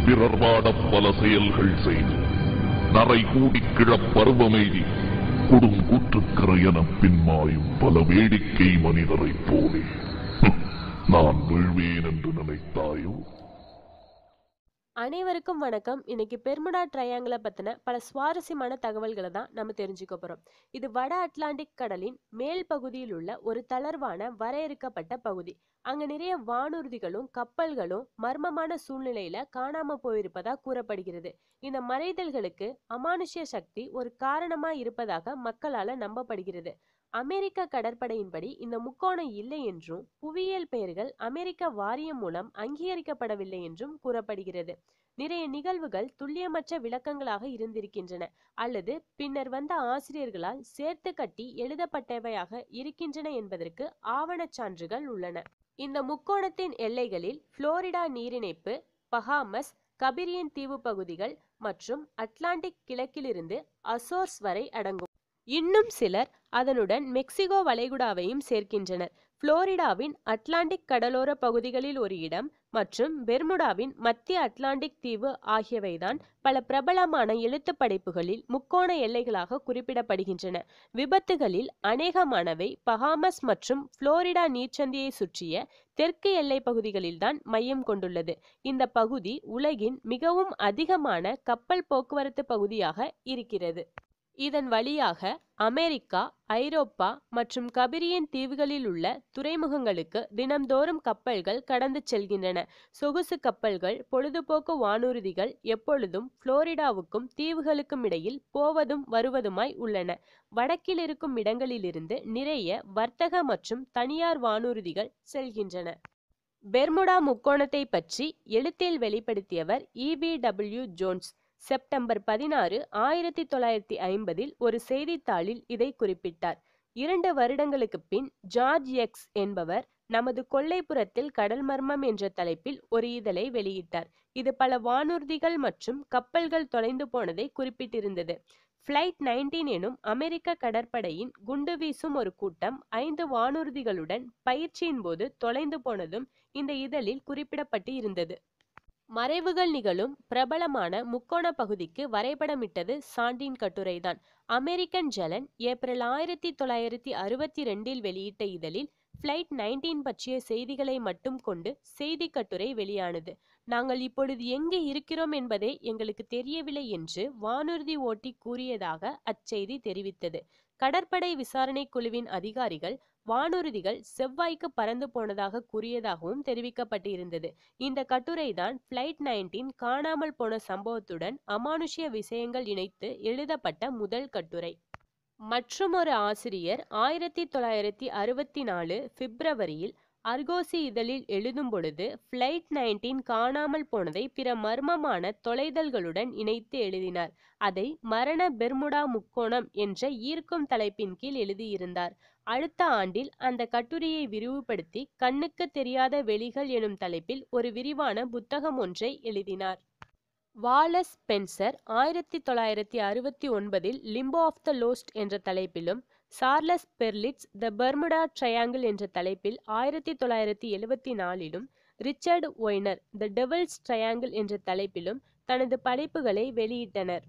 பிறர் வாடப் பல செயல்கள் செய்து நரை கூடிக் கிழப் பருவமெய்தி கொடுங்கூற்றுக்கரை எனப் பின்மாயும் பல வேடிக்கை மனிதரைப் போலே நான் வீழ்வேன் என்று நினைத்தாயோ? அனைவருக்கும் வணக்கம். இன்னைக்கு பெர்முடா ட்ரையாங்கிளை பத்தின பல சுவாரஸ்யமான தகவல்களை தான் நம்ம தெரிஞ்சுக்க போறோம். இது வட அட்லாண்டிக் கடலின் மேல் பகுதியில் உள்ள ஒரு தளர்வான வரையறுக்கப்பட்ட பகுதி. அங்க நிறைய வானூர்திகளும் கப்பல்களும் மர்மமான சூழ்நிலையில காணாம போயிருப்பதா கூறப்படுகிறது. இந்த மறைதல்களுக்கு அமானுஷ்ய சக்தி ஒரு காரணமா இருப்பதாக மக்களால நம்பப்படுகிறது. அமெரிக்க கடற்படையின்படி இந்த முக்கோணம் இல்லை என்றும் புவியியல் பெயர்கள் அமெரிக்க வாரியம் மூலம் அங்கீகரிக்கப்படவில்லை என்றும் கூறப்படுகிறது. நிறைய நிகழ்வுகள் துல்லியமற்ற விளக்கங்களாக இருந்திருக்கின்றன அல்லது பின்னர் வந்த ஆசிரியர்களால் சேர்த்து கட்டி எழுதப்பட்டவையாக இருக்கின்றன என்பதற்கு ஆவணச் சான்றுகள் உள்ளன. இந்த முக்கோணத்தின் எல்லைகளில் புளோரிடா நீரிணைப்பு, பஹாமஸ், கபிரியன் தீவு பகுதிகள் மற்றும் அட்லாண்டிக் கிழக்கிலிருந்து அசோர்ஸ் வரை அடங்கும். இன்னும் சிலர் அதனுடன் மெக்சிகோ வளைகுடாவையும் சேர்க்கின்றனர். புளோரிடாவின் அட்லாண்டிக் கடலோர பகுதிகளில் ஒரு இடம் மற்றும் பெர்முடாவின் மத்திய அட்லாண்டிக் தீவு ஆகியவைதான் பல பிரபலமான எழுத்து படைப்புகளில் முக்கோண எல்லைகளாக குறிப்பிடப்படுகின்றன. விபத்துகளில் அநேகமானவை பஹாமஸ் மற்றும் புளோரிடா நீர்ச்சந்தியை சுற்றிய தெற்கு எல்லை பகுதிகளில்தான் மையம் கொண்டுள்ளது. இந்த பகுதி உலகின் மிகவும் அதிகமான கப்பல் போக்குவரத்து பகுதியாக இருக்கிறது. இதன் வழியாக அமெரிக்கா, ஐரோப்பா மற்றும் கபிரியன் தீவுகளில் உள்ள துறைமுகங்களுக்கு தினம்தோறும் கப்பல்கள் கடந்து செல்கின்றன. சொகுசு கப்பல்கள், பொழுதுபோக்கு வானூர்திகள் எப்பொழுதும் புளோரிடாவுக்கும் தீவுகளுக்கும் இடையில் போவதும் வருவதுமாய் உள்ளன. வடக்கில் இருக்கும் இடங்களிலிருந்து நிறைய வர்த்தக மற்றும் தனியார் வானூர்திகள் செல்கின்றன. பெர்முடா முக்கோணத்தை பற்றி எழுத்தில் வெளிப்படுத்தியவர் E.B.W. ஜோன்ஸ். செப்டம்பர் 16, 1950 ஒரு செய்தித்தாளில் இதை குறிப்பிட்டார். 2 வருடங்களுக்கு பின் ஜார்ஜ் எக்ஸ் என்பவர் நமது கொல்லைப்புறத்தில் கடல் மர்மம் என்ற தலைப்பில் ஒரு இதழை வெளியிட்டார். இது பல வானூர்திகள் மற்றும் கப்பல்கள் தொலைந்து போனதை குறிப்பிட்டிருந்தது. ஃபிளைட் 19 எனும் அமெரிக்க கடற்படையின் குண்டு வீசும் ஒரு கூட்டம் 5 வானூர்திகளுடன் பயிற்சியின் போது தொலைந்து போனதும் இந்த இதழில் குறிப்பிடப்பட்டு இருந்தது. மறைவுகள் நிகழும் பிரபலமான முக்கோண பகுதிக்கு வரைபடமிட்டது சாண்டின் கட்டுரைதான். அமெரிக்கன் ஜலன் ஏப்ரல் 1962 வெளியிட்ட இதழில் ஃபிளைட் 19 பற்றிய செய்திகளை மட்டும் கொண்டு செய்தி கட்டுரை வெளியானது. நாங்கள் இப்பொழுது எங்கே இருக்கிறோம் என்பதே எங்களுக்கு தெரியவில்லை என்று வானூர்தி ஓட்டி கூறியதாக அச்செய்தி தெரிவித்தது. கடற்படை விசாரணை குழுவின் அதிகாரிகள் வானூர்திகள் செவ்வாய்க்கு பறந்து போனதாக கூறியதாகவும் தெரிவிக்கப்பட்டு இருந்தது. இந்த கட்டுரைதான் ஃபிளைட் 19 காணாமல் போன சம்பவத்துடன் அமானுஷ்ய விஷயங்கள் இணைத்து எழுதப்பட்ட முதல் கட்டுரை. மற்றுமொரு ஆசிரியர் 1964 பிப்ரவரியில் அர்கோசி இதழில் எழுதும் பொழுது ஃபிளைட் 19 காணாமல் போனதை பிற மர்மமான தொலைதல்களுடன் இணைத்து எழுதினார். அதை மரண பெர்முடா முக்கோணம் என்ற ஈர்க்கும் தலைப்பின் கீழ் எழுதியிருந்தார். அடுத்த ஆண்டில் அந்த கட்டுரையை விரிவுபடுத்தி கண்ணுக்கு தெரியாத வெளிகள் எனும் தலைப்பில் ஒரு விரிவான புத்தகம் ஒன்றை எழுதினார். Wallace Spencer 1969 limbo of the lost என்ற தலைப்பிலும், Charles Berlitz the Bermuda triangle என்ற தலைப்பில் 1974 Richard Winer the devil's triangle என்ற தலைப்பிலும் தனது படைப்புகளை வெளியிட்டனர்.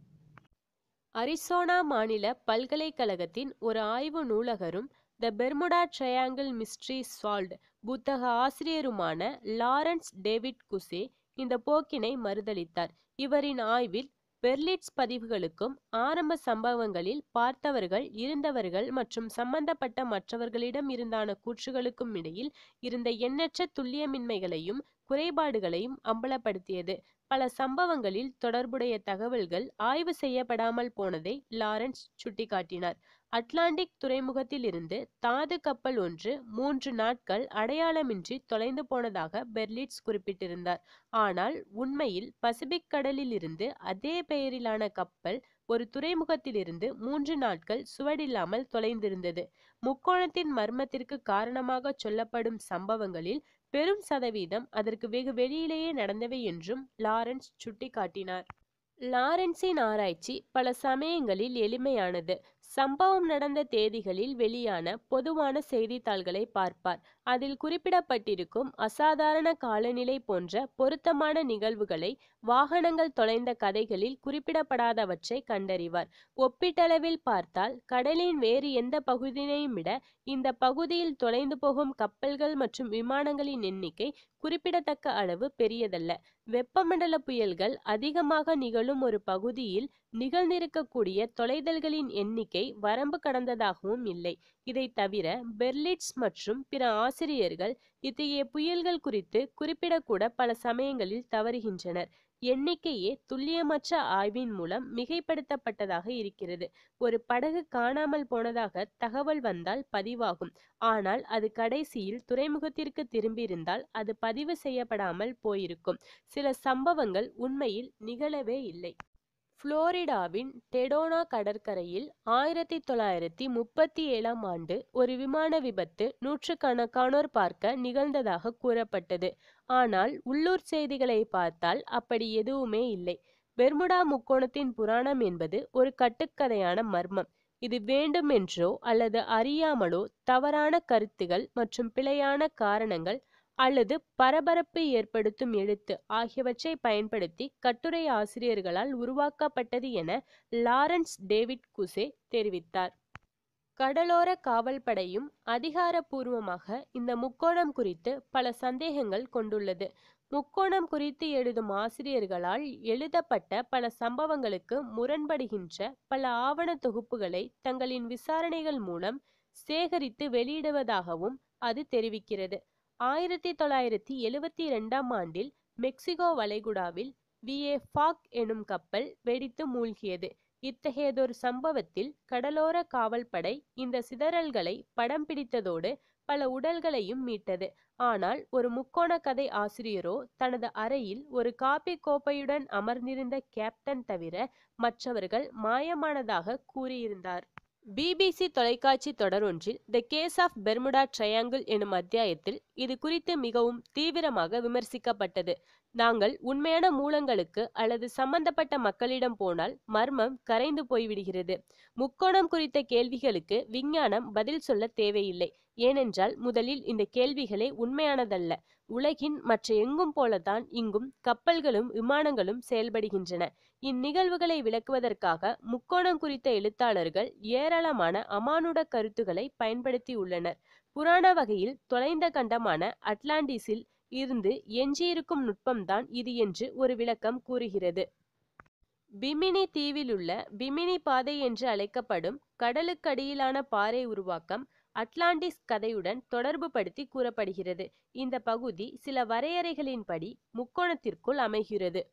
அரிசோனா மாநில பல்கலைக்கழகத்தின் ஒரு ஆய்வு நூலகரும் த பெர்முடா ட்ரையாங்கிள் மிஸ்ட்ரி சால்வ்ட் புத்தக ஆசிரியருமான லாரன்ஸ் டேவிட் குசே இந்த போக்கினை மறுதளித்தார். இவரின் ஆய்வில் பெர்லிட்ஸ் பதிவுகளுக்கும் ஆரம்ப சம்பவங்களில் பார்த்தவர்கள், இருந்தவர்கள் மற்றும் சம்பந்தப்பட்ட மற்றவர்களிடம் இருந்தான கூற்றுகளுக்கும் இடையில் இருந்த எண்ணற்ற துல்லியமின்மைகளையும் குறைபாடுகளையும் அம்பலப்படுத்தியது. பல சம்பவங்களில் தொடர்புடைய தகவல்கள் ஆய்வு செய்யப்படாமல் போனதை லாரன்ஸ் சுட்டிக்காட்டினார். அட்லாண்டிக் துறைமுகத்தில் இருந்து தாது கப்பல் ஒன்று 3 நாட்கள் அடையாளமின்றி தொலைந்து போனதாக பெர்லிட்ஸ் குறிப்பிட்டிருந்தார். ஆனால் உண்மையில் பசிபிக் கடலில் இருந்து அதே பெயரிலான கப்பல் ஒரு துறைமுகத்திலிருந்து 3 நாட்கள் சுவடில்லாமல் தொலைந்திருந்தது. முக்கோணத்தின் மர்மத்திற்கு காரணமாக சொல்லப்படும் சம்பவங்களில் பெரும் சதவீதம் அதற்கு வெகு வெளியிலேயே நடந்தவை என்றும் லாரன்ஸ் சுட்டிக்காட்டினார். லாரன்ஸின் ஆராய்ச்சி பல சமயங்களில் எளிமையானது. சம்பவம் நடந்த தேதிகளில் வெளியான பொதுவான செய்தித்தாள்களை பார்ப்பார். அதில் குறிப்பிடப்பட்டிருக்கும் அசாதாரண காலநிலை போன்ற பொருத்தமான நிகழ்வுகளை வாகனங்கள் தொலைந்த கதைகளில் குறிப்பிடப்படாதவற்றை கண்டறிவார். ஒப்பீட்டளவில் பார்த்தால் கடலின் வேறு எந்த பகுதியினையும் விட இந்த பகுதியில் தொலைந்து போகும் கப்பல்கள் மற்றும் விமானங்களின் எண்ணிக்கை குறிப்பிடத்தக்க அளவு பெரியதல்ல. வெப்பமண்டல புயல்கள் அதிகமாக நிகழும் ஒரு பகுதியில் நிகழ்ந்திருக்கக்கூடிய தொலைதல்களின் எண்ணிக்கை வரம்பு கடந்ததாகவும் இல்லை. இதை தவிர பெர்லிட்ஸ் மற்றும் பிற ஆசிரியர்கள் இத்தகைய புயல்கள் குறித்து குறிப்பிடக்கூட பல சமயங்களில் தவறுகின்றனர். எண்ணிக்கையே துல்லியமற்ற ஆய்வின் மூலம் மிகைப்படுத்தப்பட்டதாக இருக்கிறது. ஒரு படகு காணாமல் போனதாக தகவல் வந்தால் பதிவாகும். ஆனால் அது கடைசியில் துறைமுகத்திற்கு திரும்பியிருந்தால் அது பதிவு செய்யப்படாமல் போயிருக்கும். சில சம்பவங்கள் உண்மையில் நிகழவே இல்லை. புளோரிடாவின் டெடோனா கடற்கரையில் 1937ஆம் ஆண்டு ஒரு விமான விபத்து நூற்றுக்கணக்கானோர் பார்க்க நிகழ்ந்ததாக கூறப்பட்டது. ஆனால் உள்ளூர் செய்திகளை பார்த்தால் அப்படி எதுவுமே இல்லை. பெர்முடா முக்கோணத்தின் புராணம் என்பது ஒரு கட்டுக்கதையான மர்மம். இது வேண்டுமென்றோ அல்லது அறியாமலோ தவறான கருத்துகள் மற்றும் பிழையான காரணங்கள் அல்லது பரபரப்பு ஏற்படுத்தும் எழுத்து ஆகியவற்றை பயன்படுத்தி கட்டுரை ஆசிரியர்களால் உருவாக்கப்பட்டது என லாரன்ஸ் டேவிட் குசே தெரிவித்தார். கடலோர காவல்படையும் அதிகாரப்பூர்வமாக இந்த முக்கோணம் குறித்து பல சந்தேகங்கள் கொண்டுள்ளது. முக்கோணம் குறித்து எழுதும் ஆசிரியர்களால் எழுதப்பட்ட பல சம்பவங்களுக்கு முரண்படுகின்ற பல ஆவண தொகுப்புகளை தங்களின் விசாரணைகள் மூலம் சேகரித்து வெளியிடுவதாகவும் அது தெரிவிக்கிறது. 1972ஆம் ஆண்டில் மெக்சிகோ வளைகுடாவில் VA ஃபாக் எனும் கப்பல் வெடித்து மூழ்கியது. இத்தகையதொரு சம்பவத்தில் கடலோர காவல்படை இந்த சிதறல்களை படம் பிடித்ததோடு பல உடல்களையும் மீட்டது. ஆனால் ஒரு முக்கோண கதை ஆசிரியரோ தனது அறையில் ஒரு காபி கோப்பையுடன் அமர்ந்திருந்த கேப்டன் தவிர மற்றவர்கள் மாயமானதாக கூறியிருந்தார். BBC தொலைக்காட்சி தொடரொன்றில் the case of Bermuda triangle எனும் அத்தியாயத்தில் இது குறித்து மிகவும் தீவிரமாக விமர்சிக்கப்பட்டது. நாங்கள் உண்மையான மூலங்களுக்கு அல்லது சம்பந்தப்பட்ட மக்களிடம் போனால் மர்மம் கரைந்து போய்விடுகிறது. முக்கோணம் குறித்த கேள்விகளுக்கு விஞ்ஞானம் பதில் சொல்ல தேவையில்லை. ஏனென்றால் முதலில் இந்த கேள்விகளே உண்மையானதல்ல. உலகின் மற்ற எங்கும் போலத்தான் இங்கும் கப்பல்களும் விமானங்களும் செயல்படுகின்றன. இந்நிகழ்வுகளை விளக்குவதற்காக முக்கோணம் குறித்த எழுத்தாளர்கள் ஏராளமான அமானுட கருத்துக்களை பயன்படுத்தி உள்ளனர். புராண வகையில் தொலைந்த கண்டமான அட்லாண்டிஸில் இருந்து எஞ்சியிருக்கும் நுட்பம்தான் இது என்று ஒரு விளக்கம் கூறுகிறது. பிமினி தீவிலுள்ள பிமினி பாதை என்று அழைக்கப்படும் கடலுக்கடியிலான பாறை உருவாக்கம் அட்லாண்டிஸ் கதையுடன் தொடர்பு படுத்தி கூறப்படுகிறது. இந்த பகுதி சில வரையறைகளின்படி முக்கோணத்திற்குள் அமைகிறது.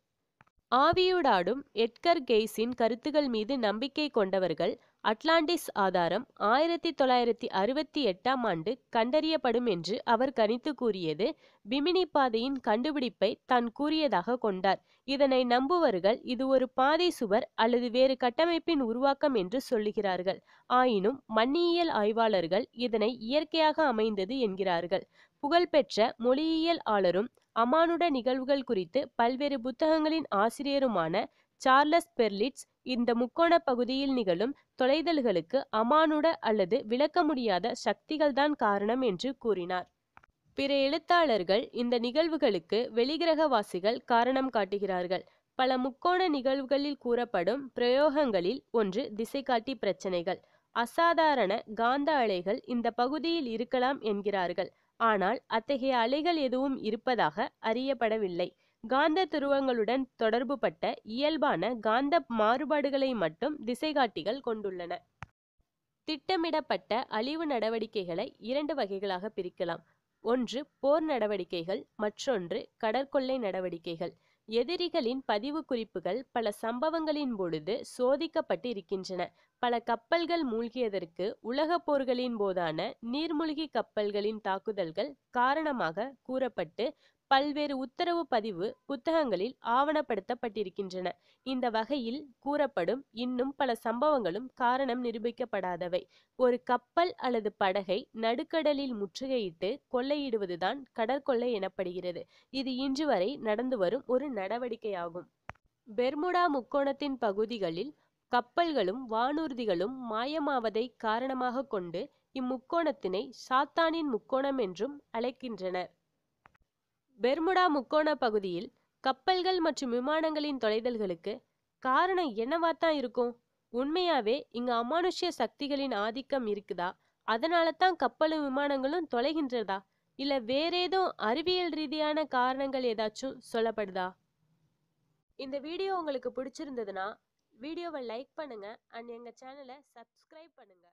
ஆவியூடாடும் எட்கர் கெய்ஸின் கருத்துக்கள் மீது நம்பிக்கை கொண்டவர்கள் அட்லாண்டிஸ் ஆதாரம் 1968ஆம் ஆண்டு கண்டறியப்படும் என்று அவர் கணித்து கூறியது பிமினி பாதையின் கண்டுபிடிப்பை தான் கூறியதாக கொண்டார். இதனை நம்புவர்கள் இது ஒரு பாதை சுவர் அல்லது வேறு கட்டமைப்பின் உருவாக்கம் என்று சொல்லுகிறார்கள். ஆயினும் மண்ணியல் ஆய்வாளர்கள் இதனை இயற்கையாக அமைந்தது என்கிறார்கள். புகழ்பெற்ற மொழியியல் ஆளரும் அமானுட நிகழ்வுகள் குறித்து பல்வேறு புத்தகங்களின் ஆசிரியருமான சார்லஸ் பெர்லிட்ஸ் இந்த முக்கோண பகுதியில் நிகழும் தொலைதல்களுக்கு அமானுட அல்லது விளக்க முடியாத சக்திகள்தான் காரணம் என்று கூறினார். பிற எழுத்தாளர்கள் இந்த நிகழ்வுகளுக்கு வெளிகிரகவாசிகள் காரணம் காட்டுகிறார்கள். பல முக்கோண நிகழ்வுகளில் கூறப்படும் பிரயோகங்களில் ஒன்று திசைகாட்டி பிரச்சனைகள். அசாதாரண காந்த அலைகள் இந்த பகுதியில் இருக்கலாம் என்கிறார்கள். ஆனால் அத்தகைய அலைகள் எதுவும் இருப்பதாக அறியப்படவில்லை. காந்த துருவங்களுடன் தொடர்புபட்ட இயல்பான காந்த மாறுபாடுகளை மட்டும் திசைகாட்டிகள் கொண்டுள்ளன. திட்டமிடப்பட்ட அழிவு நடவடிக்கைகளை 2 வகைகளாக பிரிக்கலாம். ஒன்று போர் நடவடிக்கைகள், மற்றொன்று கடற்கொள்ளை நடவடிக்கைகள். எதிரிகளின் பதிவு குறிப்புகள் பல சம்பவங்களின் பொழுது சோதிக்கப்பட்டு இருக்கின்றன. பல கப்பல்கள் மூழ்கியதற்கு உலக போர்களின் போதான நீர்மூழ்கி கப்பல்களின் தாக்குதல்கள் காரணமாக கூறப்பட்டு பல்வேறு உத்தரவு பதிவு புத்தகங்களில் ஆவணப்படுத்தப்பட்டிருக்கின்றன. இந்த வகையில் கூறப்படும் இன்னும் பல சம்பவங்களும் காரணம் நிரூபிக்கப்படாதவை. ஒரு கப்பல் அல்லது படகை நடுக்கடலில் முற்றுகையிட்டு கொள்ளையிடுவதுதான் கடற்கொள்ளை எனப்படுகிறது. இது இன்று வரை நடந்து வரும் ஒரு நடவடிக்கையாகும். பெர்முடா முக்கோணத்தின் பகுதிகளில் கப்பல்களும் வானூர்திகளும் மாயமாவதை காரணமாக கொண்டு இம்முக்கோணத்தினை சாத்தானின் முக்கோணம் என்றும் அழைக்கின்றனர். பெர்முடா முக்கோண பகுதியில் கப்பல்கள் மற்றும் விமானங்களின் தொலைதல்களுக்கு காரணம் என்னவாத்தான் இருக்கும்? உண்மையாவே இங்க அமானுஷ்ய சக்திகளின் ஆதிக்கம் இருக்குதா? அதனால தான் கப்பலும் விமானங்களும் தொலைகின்றதா? இல்ல வேறேதோ அறிவியல் ரீதியான காரணங்கள் ஏதாச்சும் சொல்லப்படுதா? இந்த வீடியோ உங்களுக்கு பிடிச்சிருந்ததுன்னா வீடியோவை லைக் பண்ணுங்க அண்ட் எங்க சேனலை சப்ஸ்கிரைப் பண்ணுங்க.